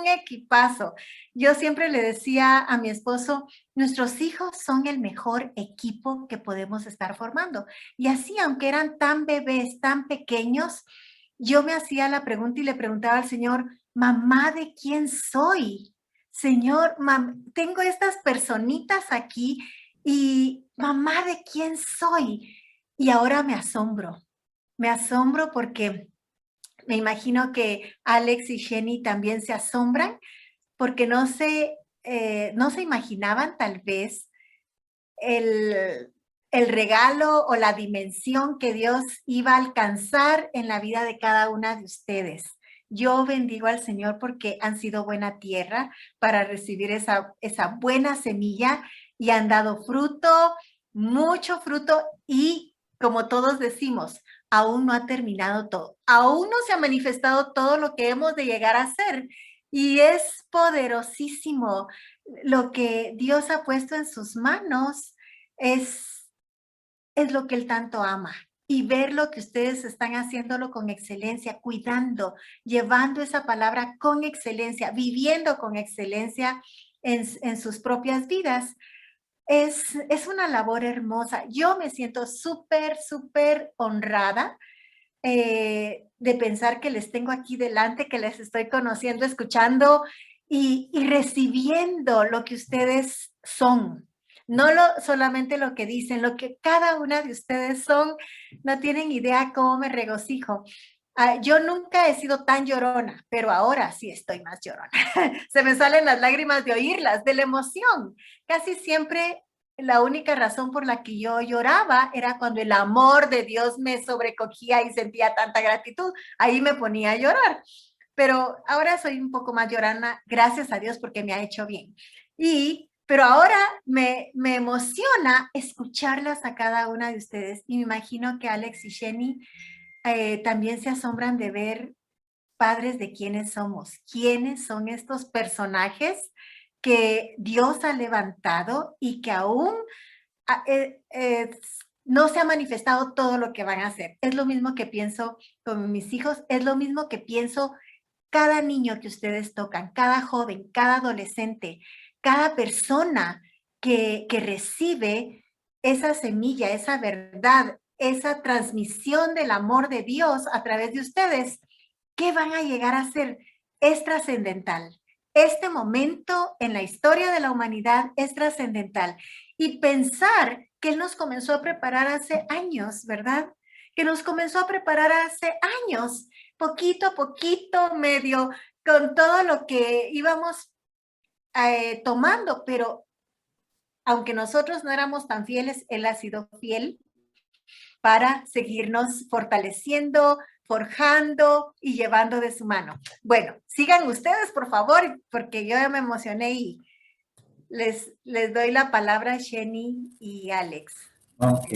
equipazo. Yo siempre le decía a mi esposo, nuestros hijos son el mejor equipo que podemos estar formando. Y así, aunque eran tan bebés, tan pequeños, yo me hacía la pregunta y le preguntaba al Señor, mamá, ¿de quién soy? Señor, tengo estas personitas aquí y mamá, ¿de quién soy? Y ahora me asombro porque me imagino que Alex y Jenny también se asombran porque no sé, no se imaginaban tal vez el regalo o la dimensión que Dios iba a alcanzar en la vida de cada una de ustedes. Yo bendigo al Señor porque han sido buena tierra para recibir esa buena semilla y han dado fruto, mucho fruto, y como todos decimos, aún no ha terminado todo. Aún no se ha manifestado todo lo que hemos de llegar a ser. Y es poderosísimo lo que Dios ha puesto en sus manos. Es lo que Él tanto ama. Y ver lo que ustedes están haciéndolo con excelencia, cuidando, llevando esa palabra con excelencia, viviendo con excelencia en sus propias vidas. Es una labor hermosa. Yo me siento súper, súper honrada de pensar que les tengo aquí delante, que les estoy conociendo, escuchando y recibiendo lo que ustedes son. No solamente lo que dicen, lo que cada una de ustedes son. No tienen idea cómo me regocijo. Yo nunca he sido tan llorona, pero ahora sí estoy más llorona. Se me salen las lágrimas de oírlas, de la emoción. Casi siempre la única razón por la que yo lloraba era cuando el amor de Dios me sobrecogía y sentía tanta gratitud. Ahí me ponía a llorar. Pero ahora soy un poco más llorona, gracias a Dios, porque me ha hecho bien. Pero ahora me emociona escucharlas a cada una de ustedes. Y me imagino que Alex y Jenny también se asombran de ver padres de quiénes somos. ¿Quiénes son estos personajes que Dios ha levantado y que aún no se ha manifestado todo lo que van a hacer? Es lo mismo que pienso con mis hijos, es lo mismo que pienso cada niño que ustedes tocan, cada joven, cada adolescente, cada persona que recibe esa semilla, esa verdad, esa transmisión del amor de Dios a través de ustedes. ¿Qué van a llegar a ser? Es trascendental. Este momento en la historia de la humanidad es trascendental. Y pensar que Él nos comenzó a preparar hace años, ¿verdad? Que nos comenzó a preparar hace años, poquito a poquito, medio, con todo lo que íbamos tomando, pero aunque nosotros no éramos tan fieles, Él ha sido fiel para seguirnos fortaleciendo, forjando y llevando de su mano. Bueno, sigan ustedes, por favor, porque yo ya me emocioné y les doy la palabra a Jenny y Alex. Ok.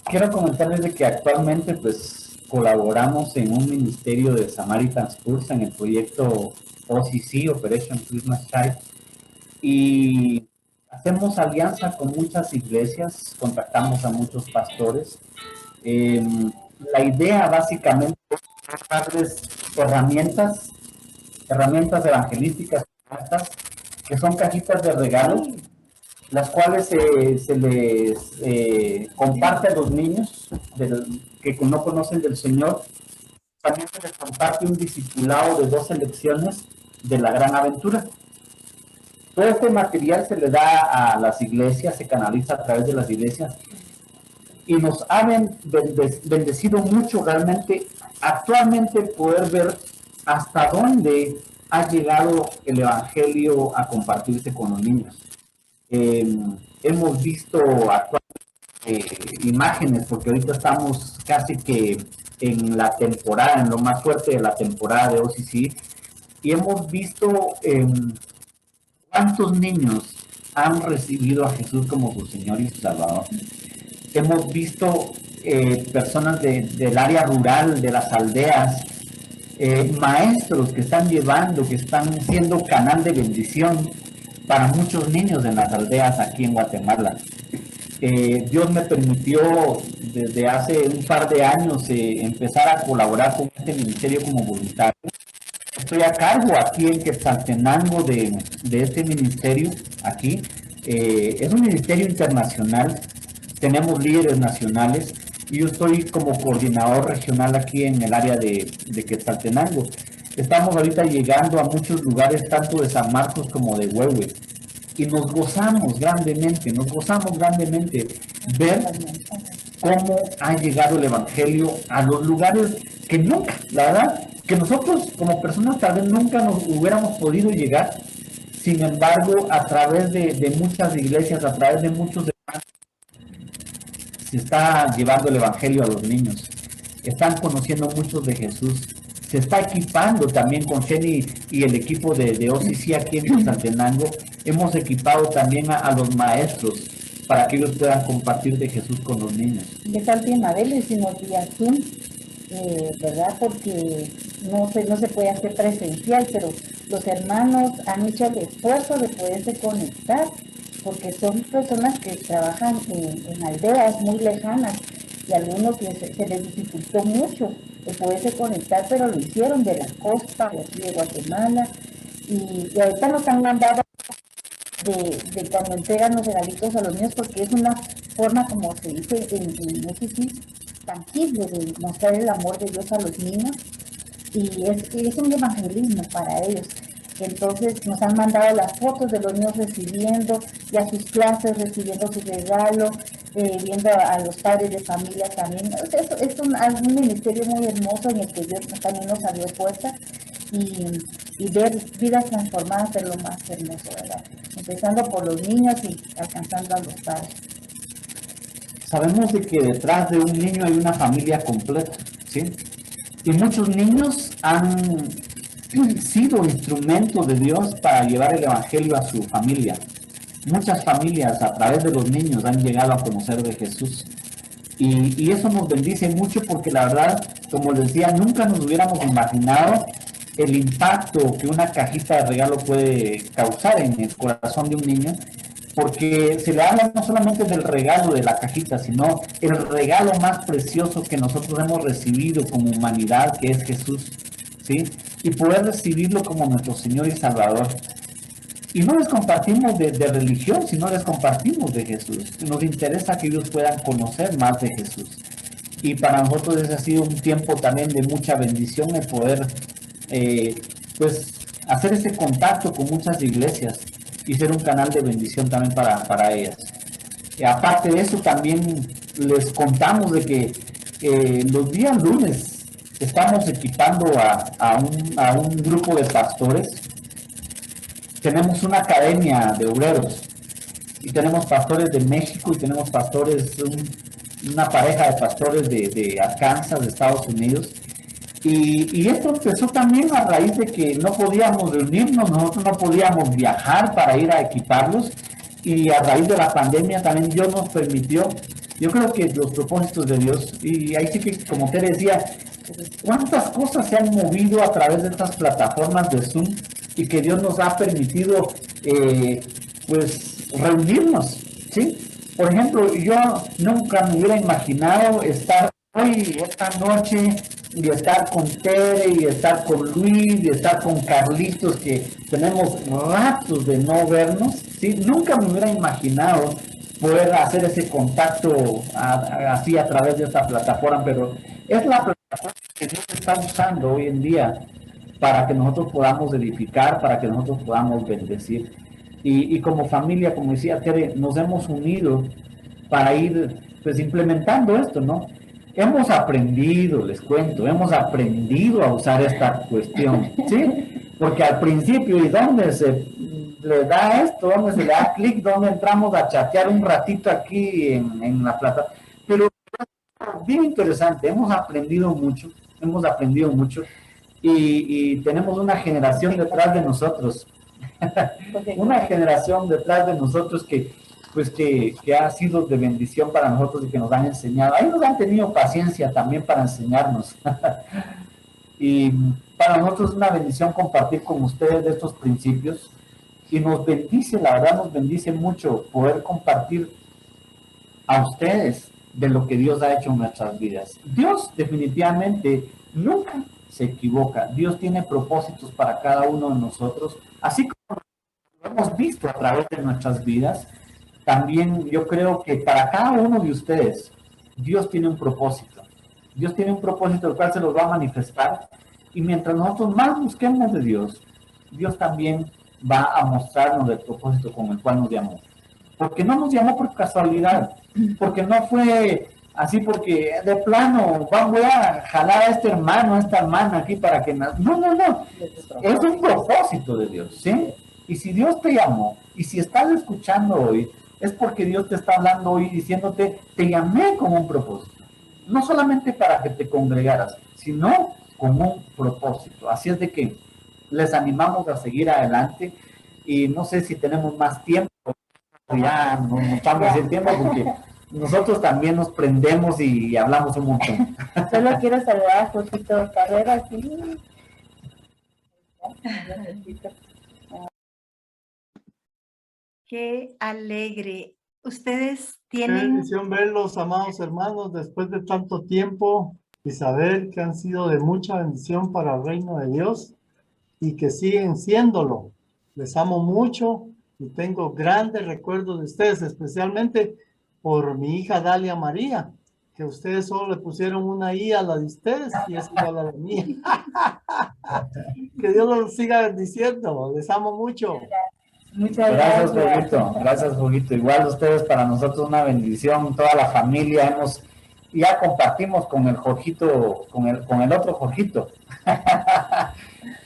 Quiero comentarles de que actualmente pues colaboramos en un ministerio de Samaritan's Purse en el proyecto OCC, Operation Christmas Child, y hacemos alianza con muchas iglesias, contactamos a muchos pastores. La idea básicamente es darles herramientas evangelísticas, que son cajitas de regalo, las cuales se les comparte a los niños que no conocen del Señor. También se les comparte un discipulado de 2 lecciones de la gran aventura. Todo este material se le da a las iglesias, se canaliza a través de las iglesias y nos han bendecido mucho realmente actualmente poder ver hasta dónde ha llegado el evangelio a compartirse con los niños. Hemos visto actualmente imágenes, porque ahorita estamos casi que en la temporada, en lo más fuerte de la temporada de OCC, y hemos visto cuántos niños han recibido a Jesús como su Señor y su Salvador. Hemos visto personas del área rural, de las aldeas, maestros que están llevando, que están siendo canal de bendición para muchos niños en las aldeas aquí en Guatemala. Dios me permitió desde hace un par de años empezar a colaborar con este ministerio como voluntario. Estoy a cargo aquí en Quetzaltenango de este ministerio aquí. Es un ministerio internacional, tenemos líderes nacionales y yo estoy como coordinador regional aquí en el área de Quetzaltenango. Estamos ahorita llegando a muchos lugares, tanto de San Marcos como de Huehue, y nos gozamos grandemente ver cómo ha llegado el Evangelio a los lugares que nunca, la verdad, que nosotros como personas tal vez nunca nos hubiéramos podido llegar Sin embargo, a través de muchas iglesias, a través de muchos hermanos, se está llevando el evangelio a los niños. Están conociendo muchos de Jesús. Se está equipando también con Jenny y el equipo de OCC aquí en Quetzaltenango. Hemos equipado también a los maestros para que ellos puedan compartir de Jesús con los niños. Esta última vez lo hicimos vía Zoom, ¿verdad? Porque no se puede hacer presencial, pero los hermanos han hecho el esfuerzo de poderse conectar, porque son personas que trabajan en aldeas muy lejanas y a algunos que se les dificultó mucho el poderse conectar, pero lo hicieron de la costa, de aquí de Guatemala, y ahorita nos han mandado de cuando entregan los regalitos a los niños, porque es una forma, como se dice no sé si tangible, de mostrar el amor de Dios a los niños, y es un evangelismo para ellos. Entonces nos han mandado las fotos de los niños recibiendo ya sus clases, recibiendo su regalo, viendo a los padres de familia también. O sea, es un ministerio muy hermoso en el que Dios también nos abrió puertas, y ver vidas transformadas es lo más hermoso, ¿verdad? Empezando por los niños y alcanzando a los padres. Sabemos de que detrás de un niño hay una familia completa, ¿sí? Y muchos niños han sido instrumentos de Dios para llevar el evangelio a su familia. Muchas familias a través de los niños han llegado a conocer de Jesús. Y eso nos bendice mucho, porque la verdad, como les decía, nunca nos hubiéramos imaginado el impacto que una cajita de regalo puede causar en el corazón de un niño, porque se le habla no solamente del regalo de la cajita, sino el regalo más precioso que nosotros hemos recibido como humanidad, que es Jesús, ¿sí? Y poder recibirlo como nuestro Señor y Salvador. Y no les compartimos de religión, sino les compartimos de Jesús. Nos interesa que ellos puedan conocer más de Jesús. Y para nosotros ese ha sido un tiempo también de mucha bendición, el poder pues hacer ese contacto con muchas iglesias y ser un canal de bendición también para ellas. Aparte de eso, también les contamos de que los días lunes estamos equipando a un grupo de pastores. Tenemos una academia de obreros y tenemos pastores de México y tenemos pastores, una pareja de pastores de Arkansas, de Estados Unidos. Y esto empezó también a raíz de que no podíamos reunirnos, nosotros no podíamos viajar para ir a equiparlos, y a raíz de la pandemia también Dios nos permitió, yo creo que los propósitos de Dios, y ahí sí que, como te decía, cuántas cosas se han movido a través de estas plataformas de Zoom, y que Dios nos ha permitido pues reunirnos, ¿sí? Por ejemplo, yo nunca me hubiera imaginado estar hoy, esta noche, y estar con Tere, y estar con Luis, y estar con Carlitos, que tenemos ratos de no vernos, ¿sí? Nunca me hubiera imaginado poder hacer ese contacto así a través de esta plataforma, pero es la plataforma que Dios está usando hoy en día para que nosotros podamos edificar, para que nosotros podamos bendecir. Y como familia, como decía Tere, nos hemos unido para ir pues implementando esto, ¿no? Hemos aprendido, les cuento, hemos aprendido a usar esta cuestión, ¿sí? Porque al principio, ¿y dónde se le da esto? ¿Dónde se le da clic? ¿Dónde entramos a chatear un ratito aquí en la plataforma? Pero bien interesante, hemos aprendido mucho, y tenemos una generación detrás de nosotros, una generación detrás de nosotros que ha sido de bendición para nosotros y que nos han enseñado. Ahí nos han tenido paciencia también para enseñarnos. Y para nosotros es una bendición compartir con ustedes de estos principios, y nos bendice, la verdad nos bendice mucho poder compartir a ustedes de lo que Dios ha hecho en nuestras vidas. Dios definitivamente nunca se equivoca. Dios tiene propósitos para cada uno de nosotros, así como lo hemos visto a través de nuestras vidas. También yo creo que para cada uno de ustedes, Dios tiene un propósito. Dios tiene un propósito el cual se los va a manifestar. Y mientras nosotros más busquemos de Dios, Dios también va a mostrarnos el propósito con el cual nos llamó. Porque no nos llamó por casualidad. Porque no fue así porque de plano voy a jalar a este hermano, a esta hermana aquí para que... No. Es un propósito de Dios, ¿sí? Y si Dios te llamó, y si estás escuchando hoy, es porque Dios te está hablando hoy diciéndote, te llamé con un propósito. No solamente para que te congregaras, sino con un propósito. Así es de que les animamos a seguir adelante y no sé si tenemos más tiempo, ya nos estamos el tiempo porque nosotros también nos prendemos y hablamos un montón. Solo quiero saludar a Josito Carrera, sí. Qué alegre. Ustedes Qué tienen... bendición verlos, amados hermanos, después de tanto tiempo y saber que han sido de mucha bendición para el reino de Dios y que siguen siéndolo. Les amo mucho y tengo grandes recuerdos de ustedes, especialmente por mi hija Dalia María, que ustedes solo le pusieron una I a la de ustedes y es igual a la mía. Que Dios los siga bendiciendo. Les amo mucho. Muchas Gracias, gracias. Jorgito. Gracias, Jorgito. Igual ustedes para nosotros una bendición, toda la familia. Ya compartimos con el Jorgito, con el otro Jorgito.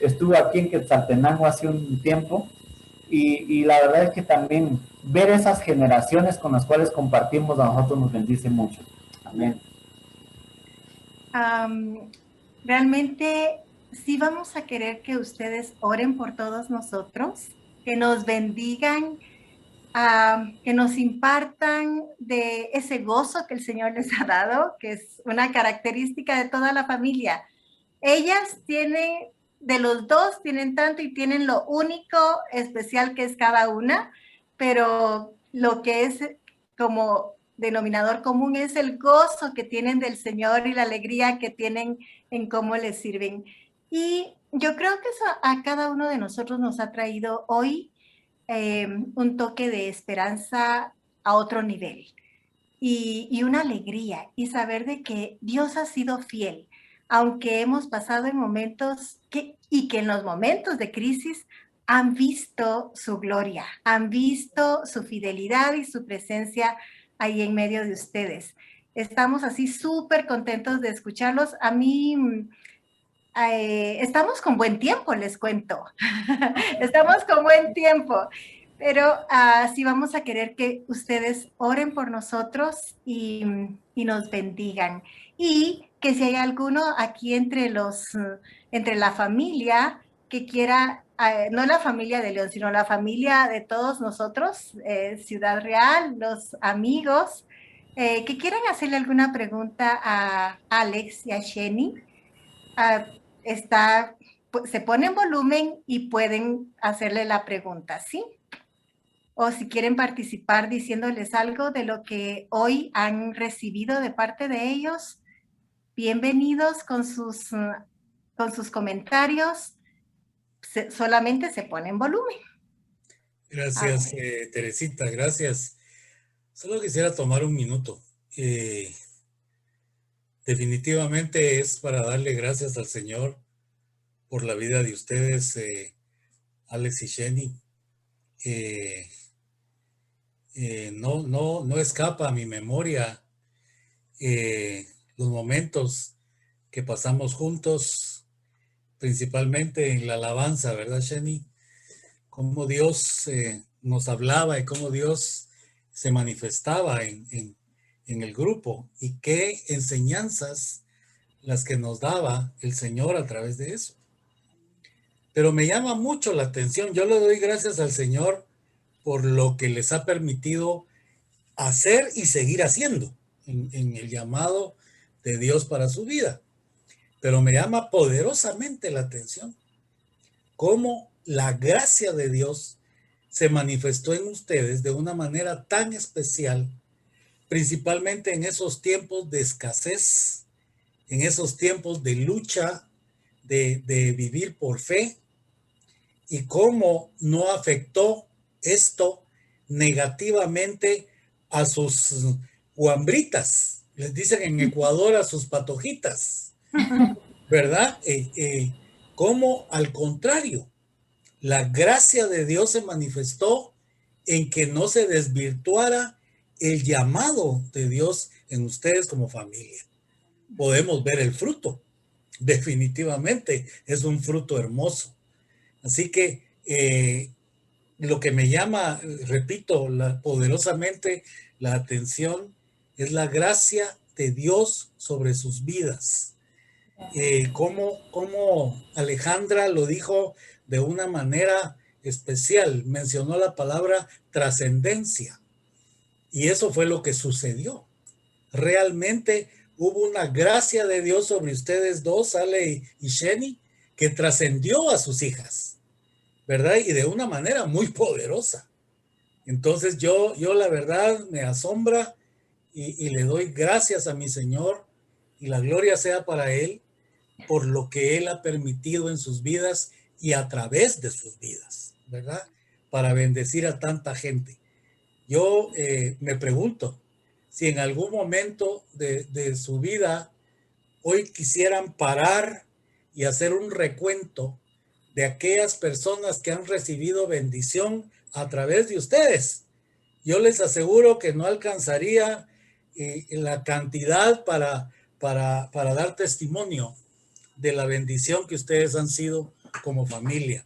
Estuvo aquí en Quetzaltenango hace un tiempo y la verdad es que también ver esas generaciones con las cuales compartimos a nosotros nos bendice mucho. Amén. Realmente sí vamos a querer que ustedes oren por todos nosotros, que nos bendigan, que nos impartan de ese gozo que el Señor les ha dado, que es una característica de toda la familia. Ellas tienen, de los dos, tienen tanto y tienen lo único especial que es cada una, pero lo que es como denominador común es el gozo que tienen del Señor y la alegría que tienen en cómo les sirven. Y yo creo que eso a cada uno de nosotros nos ha traído hoy un toque de esperanza a otro nivel y una alegría y saber de que Dios ha sido fiel, aunque hemos pasado en momentos y que en los momentos de crisis han visto su gloria, han visto su fidelidad y su presencia ahí en medio de ustedes. Estamos así súper contentos de escucharlos. A mí estamos con buen tiempo, les cuento. Estamos con buen tiempo. Pero sí vamos a querer que ustedes oren por nosotros y nos bendigan. Y que si hay alguno aquí entre la familia que quiera, no la familia de León, sino la familia de todos nosotros, Ciudad Real, los amigos, que quieran hacerle alguna pregunta a Alex y a Sheni, se pone en volumen y pueden hacerle la pregunta, ¿sí? O si quieren participar diciéndoles algo de lo que hoy han recibido de parte de ellos, bienvenidos con sus comentarios. Solamente se pone en volumen. Gracias, Teresita, gracias. Solo quisiera tomar un minuto. Definitivamente es para darle gracias al Señor por la vida de ustedes, Alex y Sheni. No escapa a mi memoria los momentos que pasamos juntos, principalmente en la alabanza, ¿verdad, Sheni? Cómo Dios nos hablaba y cómo Dios se manifestaba en el grupo y qué enseñanzas las que nos daba el Señor a través de eso. Pero me llama mucho la atención. Yo le doy gracias al Señor por lo que les ha permitido hacer y seguir haciendo en el llamado de Dios para su vida. Pero me llama poderosamente la atención cómo la gracia de Dios se manifestó en ustedes de una manera tan especial, principalmente en esos tiempos de escasez, en esos tiempos de lucha, de vivir por fe, y cómo no afectó esto negativamente a sus guambritas, les dicen en Ecuador a sus patojitas, ¿verdad? Cómo al contrario, la gracia de Dios se manifestó en que no se desvirtuara el llamado de Dios en ustedes como familia. Podemos ver el fruto, definitivamente es un fruto hermoso. Así que lo que me llama, repito, poderosamente la atención es la gracia de Dios sobre sus vidas. Como Alejandra lo dijo de una manera especial, mencionó la palabra trascendencia. Y eso fue lo que sucedió. Realmente hubo una gracia de Dios sobre ustedes dos, Ale y Sheni, que trascendió a sus hijas, ¿verdad? Y de una manera muy poderosa. Entonces yo la verdad me asombra y le doy gracias a mi Señor y la gloria sea para Él por lo que Él ha permitido en sus vidas y a través de sus vidas, ¿verdad? Para bendecir a tanta gente. Yo me pregunto si en algún momento de su vida hoy quisieran parar y hacer un recuento de aquellas personas que han recibido bendición a través de ustedes. Yo les aseguro que no alcanzaría la cantidad para dar testimonio de la bendición que ustedes han sido como familia.